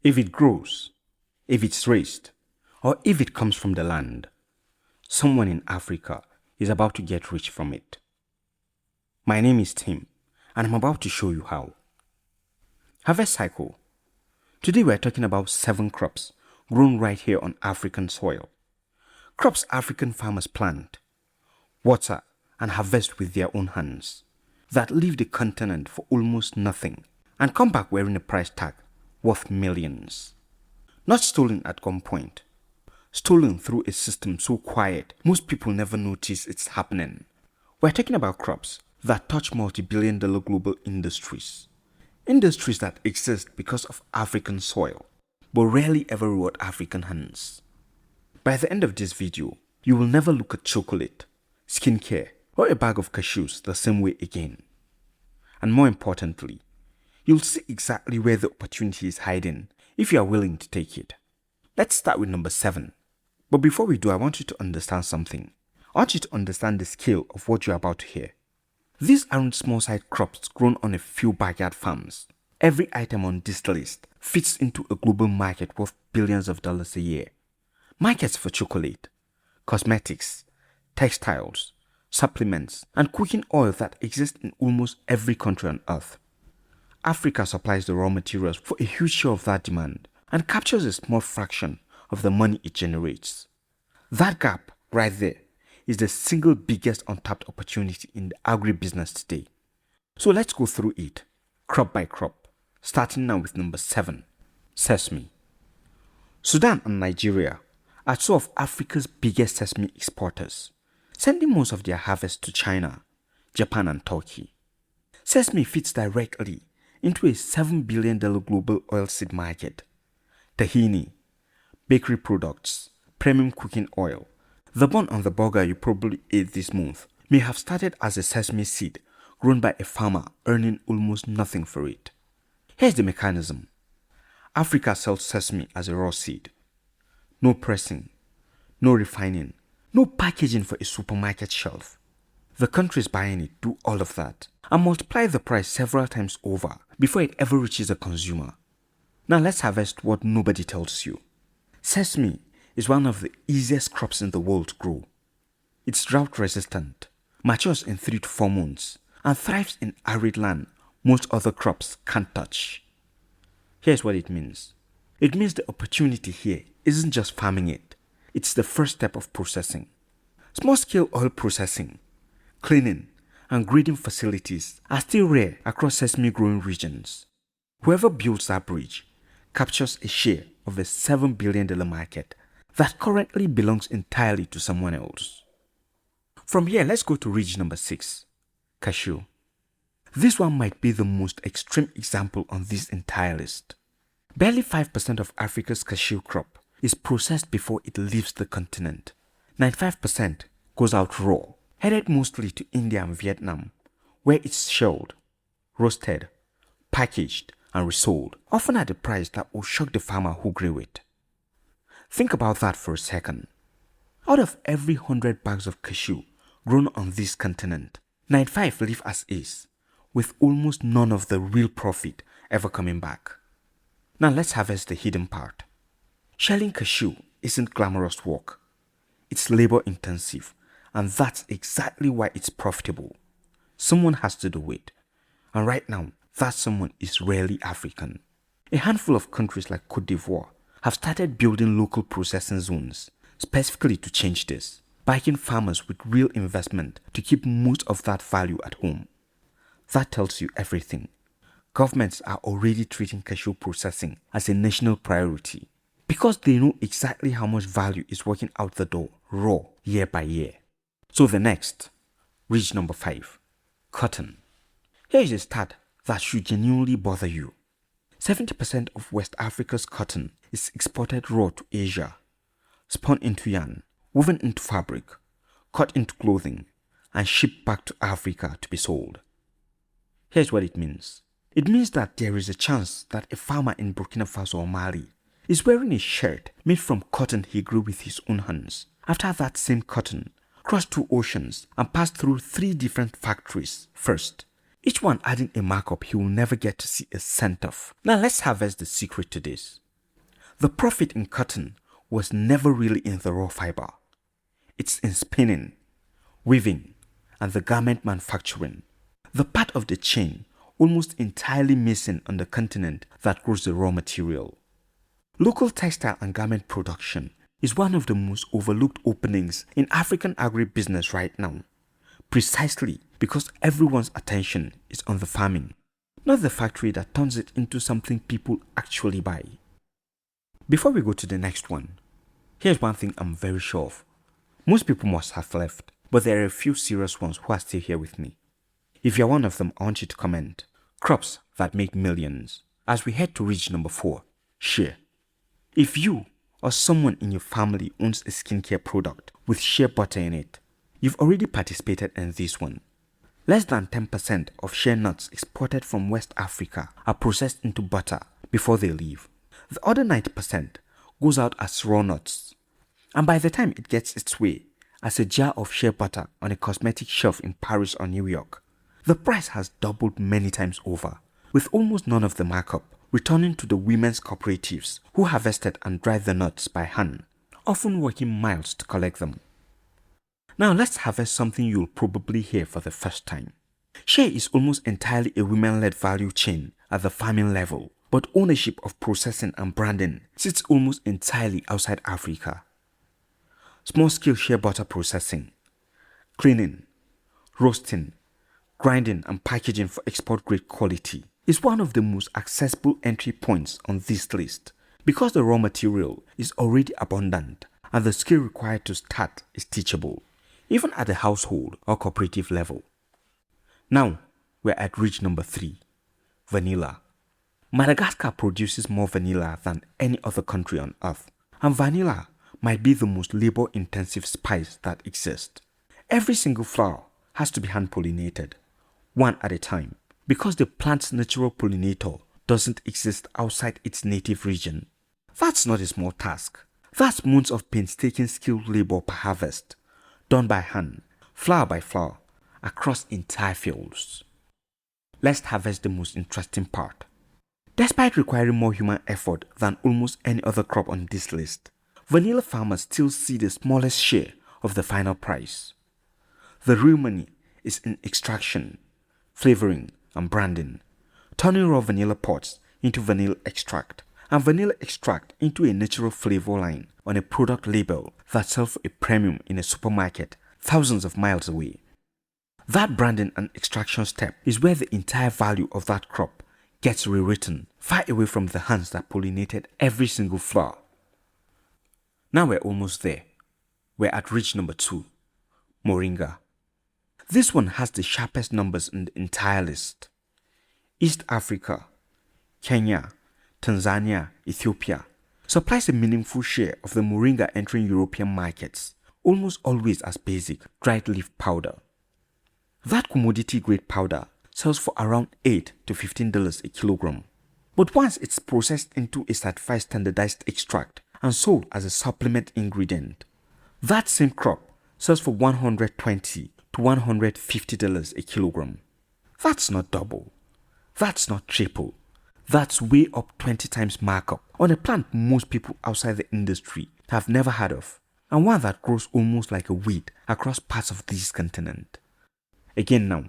If it grows, if it's raised, or if it comes from the land, someone in Africa is about to get rich from it. My name is Tim, and I'm about to show you how. Harvest cycle. Today we're talking about 7 crops grown right here on African soil. Crops African farmers plant, water, and harvest with their own hands, that leave the continent for almost nothing and come back wearing a price tag worth millions. Not stolen at gunpoint, stolen through a system so quiet most people never notice it's happening. We're talking about crops that touch multi-billion-dollar global industries. Industries that exist because of African soil, but rarely ever reward African hands. By the end of this video, you will never look at chocolate, skincare, or a bag of cashews the same way again. And more importantly, you'll see exactly where the opportunity is hiding if you are willing to take it. Let's start with number 7. But before we do, I want you to understand something. I want you to understand the scale of what you're about to hear. These aren't small-sized crops grown on a few backyard farms. Every item on this list fits into a global market worth billions of dollars a year. Markets for chocolate, cosmetics, textiles, supplements, and cooking oil that exist in almost every country on earth. Africa supplies the raw materials for a huge share of that demand and captures a small fraction of the money it generates. That gap right there is the single biggest untapped opportunity in the agribusiness today. So let's go through it, crop by crop, starting now with number 7, sesame. Sudan and Nigeria are 2 of Africa's biggest sesame exporters, sending most of their harvest to China, Japan and Turkey. Sesame fits directly into a $7 billion global oilseed market. Tahini, bakery products, premium cooking oil. The bun on the burger you probably ate this month may have started as a sesame seed grown by a farmer earning almost nothing for it. Here's the mechanism. Africa sells sesame as a raw seed. No pressing, no refining, no packaging for a supermarket shelf. The countries buying it do all of that and multiply the price several times over before it ever reaches a consumer. Now let's harvest what nobody tells you. Sesame is one of the easiest crops in the world to grow. It's drought resistant, matures in 3 to 4 months, and thrives in arid land most other crops can't touch. Here's what it means. It means the opportunity here isn't just farming it, it's the first step of processing. Small-scale oil processing, cleaning, and grading facilities are still rare across sesame-growing regions. Whoever builds that bridge captures a share of a $7 billion market that currently belongs entirely to someone else. From here, let's go to ridge number 6, cashew. This one might be the most extreme example on this entire list. Barely 5% of Africa's cashew crop is processed before it leaves the continent. 95% goes out raw, headed mostly to India and Vietnam, where it's shelled, roasted, packaged, and resold, often at a price that will shock the farmer who grew it. Think about that for a second. Out of every 100 bags of cashew grown on this continent, 95 leave as is, with almost none of the real profit ever coming back. Now let's harvest the hidden part. Shelling cashew isn't glamorous work. It's labor intensive, and that's exactly why it's profitable. Someone has to do it, and right now, that someone is rarely African. A handful of countries like Côte d'Ivoire have started building local processing zones specifically to change this, backing farmers with real investment to keep most of that value at home. That tells you everything. Governments are already treating cashew processing as a national priority because they know exactly how much value is walking out the door raw year by year. So the next, ridge number 5, cotton. Here is a stat that should genuinely bother you. 70% of West Africa's cotton is exported raw to Asia, spun into yarn, woven into fabric, cut into clothing, and shipped back to Africa to be sold. Here's what it means. It means that there is a chance that a farmer in Burkina Faso or Mali is wearing a shirt made from cotton he grew with his own hands, after that same cotton crossed 2 oceans and passed through 3 different factories first, each one adding a markup he will never get to see a cent of. Now let's harvest the secret to this. The profit in cotton was never really in the raw fiber. It's in spinning, weaving, and the garment manufacturing. The part of the chain almost entirely missing on the continent that grows the raw material. Local textile and garment production is one of the most overlooked openings in African agribusiness right now, precisely because everyone's attention is on the farming, not the factory that turns it into something people actually buy. Before we go to the next one, here's one thing I'm very sure of. Most people must have left, but there are a few serious ones who are still here with me. If you're one of them, I want you to comment. Crops that make millions. As we head to ridge number 4, Shea. If you or someone in your family owns a skincare product with shea butter in it, you've already participated in this one. Less than 10% of shea nuts exported from West Africa are processed into butter before they leave. The other 90% goes out as raw nuts, and by the time it gets its way as a jar of shea butter on a cosmetic shelf in Paris or New York, the price has doubled many times over, with almost none of the markup returning to the women's cooperatives who harvested and dried the nuts by hand, often walking miles to collect them. Now let's harvest something you'll probably hear for the first time. Shea is almost entirely a women-led value chain at the farming level, but ownership of processing and branding sits almost entirely outside Africa. Small-scale shea butter processing, cleaning, roasting, grinding and packaging for export-grade quality is one of the most accessible entry points on this list because the raw material is already abundant and the skill required to start is teachable, even at the household or cooperative level. Now, we're at ridge number 3, vanilla. Madagascar produces more vanilla than any other country on earth, and vanilla might be the most labor-intensive spice that exists. Every single flower has to be hand-pollinated, one at a time, because the plant's natural pollinator doesn't exist outside its native region. That's not a small task. That's months of painstaking skilled labor per harvest, done by hand, flower by flower, across entire fields. Let's harvest the most interesting part. Despite requiring more human effort than almost any other crop on this list, vanilla farmers still see the smallest share of the final price. The real money is in extraction, flavoring, and branding, turning raw vanilla pods into vanilla extract, and vanilla extract into a natural flavor line on a product label that sells for a premium in a supermarket thousands of miles away. That branding and extraction step is where the entire value of that crop gets rewritten far away from the hands that pollinated every single flower. Now we're almost there. We're at ridge number 2, Moringa. This one has the sharpest numbers in the entire list. East Africa, Kenya, Tanzania, Ethiopia supplies a meaningful share of the Moringa entering European markets, almost always as basic dried leaf powder. That commodity-grade powder sells for around $8 to $15 a kilogram. But once it's processed into a certified standardized extract and sold as a supplement ingredient, that same crop sells for $120 to $150 a kilogram. That's not double. That's not triple. That's way up 20 times markup on a plant most people outside the industry have never heard of, and one that grows almost like a weed across parts of this continent. Again now,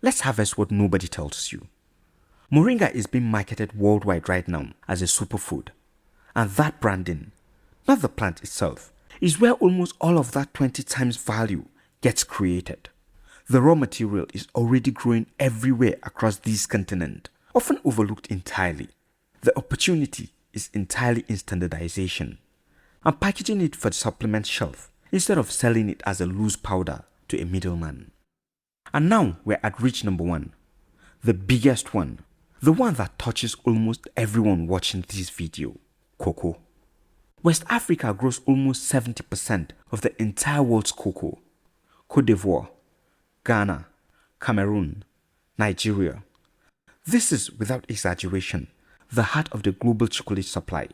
let's harvest what nobody tells you. Moringa is being marketed worldwide right now as a superfood, and that branding, not the plant itself, is where almost all of that 20 times value gets created. The raw material is already growing everywhere across this continent, often overlooked entirely. The opportunity is entirely in standardization and packaging it for the supplement shelf instead of selling it as a loose powder to a middleman. And now we're at ridge number 1, the biggest one, the one that touches almost everyone watching this video, cocoa. West Africa grows almost 70% of the entire world's cocoa. Côte d'Ivoire, Ghana, Cameroon, Nigeria. This is, without exaggeration, the heart of the global chocolate supply.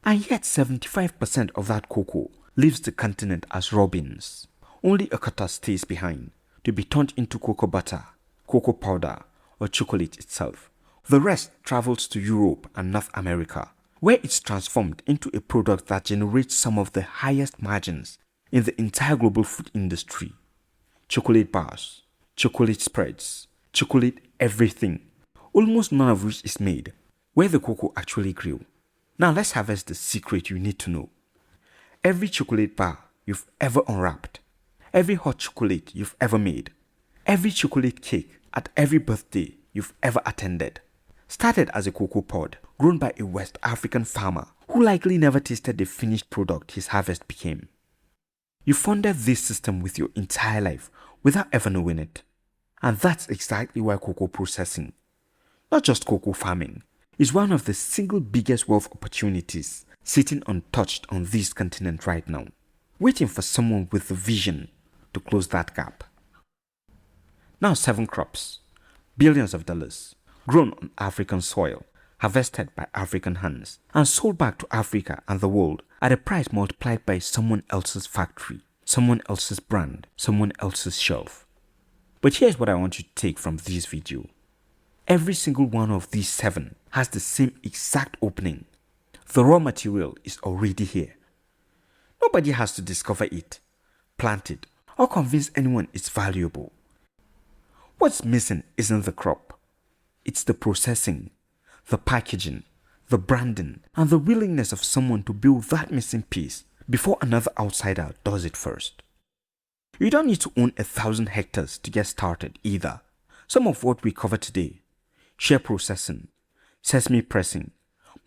And yet 75% of that cocoa leaves the continent as raw beans. Only a quarter stays behind to be turned into cocoa butter, cocoa powder, or chocolate itself. The rest travels to Europe and North America, where it's transformed into a product that generates some of the highest margins in the entire global food industry. Chocolate bars, chocolate spreads, chocolate everything, almost none of which is made where the cocoa actually grew. Now let's harvest the secret you need to know. Every chocolate bar you've ever unwrapped, every hot chocolate you've ever made, every chocolate cake at every birthday you've ever attended started as a cocoa pod grown by a West African farmer who likely never tasted the finished product his harvest became. You funded this system with your entire life without ever knowing it. And that's exactly why cocoa processing, not just cocoa farming, is one of the single biggest wealth opportunities sitting untouched on this continent right now, waiting for someone with the vision to close that gap. Now 7 crops, billions of dollars, grown on African soil, harvested by African hands, and sold back to Africa and the world at a price multiplied by someone else's factory, someone else's brand, someone else's shelf. But here's what I want you to take from this video. Every single one of these 7 has the same exact opening. The raw material is already here. Nobody has to discover it, plant it, or convince anyone it's valuable. What's missing isn't the crop. It's the processing, the packaging, the branding, and the willingness of someone to build that missing piece before another outsider does it first. You don't need to own 1,000 hectares to get started either. Some of what we cover today, Shea processing, Sesame pressing,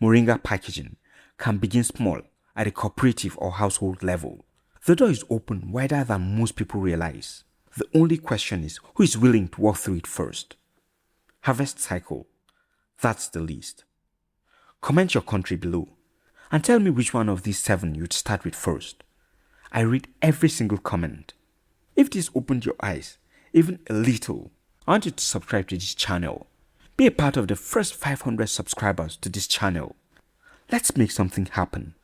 Moringa packaging, can begin small at a cooperative or household level. The door is open wider than most people realize. The only question is who is willing to walk through it first. Harvest cycle, that's the least. Comment your country below and tell me which one of these 7 you'd start with first. I read every single comment. If this opened your eyes even a little, I want you to subscribe to this channel. Be a part of the first 500 subscribers to this channel. Let's make something happen.